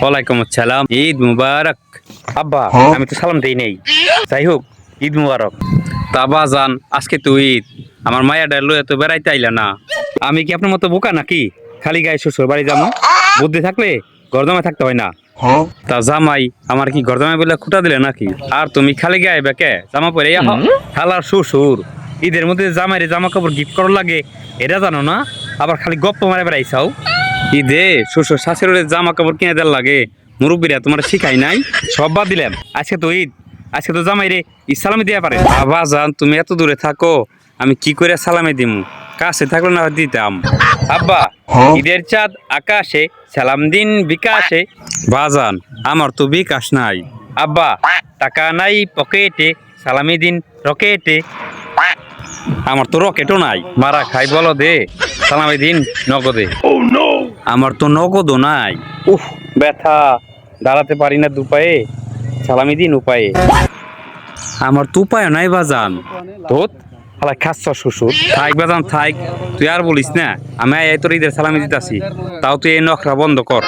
ওয়ালাইকুম আসসালাম, ঈদ মুবারক। আব্বা আমি তো সালাম দেই নেই, যাই হোক ঈদ মুবারক। তা বাজান আজকে তো ঈদ, আমার মায়া লইয়া তো বেড়াইতে আইলা না। আমি কি আপনার মতো বোকা নাকি খালি গায়ে শ্বশুর বাড়ি যাবো? বুদ্ধি থাকলে গরদমে থাকতে হয় না। তা জামাই আমার কি গরদমে বলে খুঁটা দিলে নাকি? আর তুমি খালি গায়ে বেকে জামা পরে খালার শ্বশুর ঈদের মধ্যে জামাইরে জামা কাপড় গিফট করার লাগে, এটা জানো না? আবার খালি গপ্প মারে বেড়াইছাও। ঈদে শ্বশুর শাশুড়ের জামা কাপড় কিনে দেওয়ার লাগে, মুরব্বীরা তোমার শিখাই নাই? সব বাদ দিলাম, আজকে তো ঈদ, আজকে তো জামাইরে ইসালামি দেওয়া পারে। বাবা জান তুমি এত দূরে থাকো, আমি কি করে সালামে দিমু? কাছে থাকলে না দিতাম। আব্বা ঈদের চাঁদ আকাশে, সালাম দিন বিকাশে। বাজান আমার তো বিকাশ নাই আব্বা, টাকা নাই পকেটে, সালামি দিন রকেটে। আমার তো রকেটও নাই, মারা খাই বলো দে, সালামি দিন নগদে। আমার তো নগদও নাই, উফ ব্যথা, দাঁড়াতে পারি না দুপায়ে, সালামি দিন উপায়ে। আমার তো উপায় নাই বাজান, তোত হালা খাচ্ছ শ্বশুর। থাক বাজান থাক, তুই আর বলিস না, আমি তোর ঈদের সালামি দিতাছি, তাও তুই এই নখরা বন্ধ কর।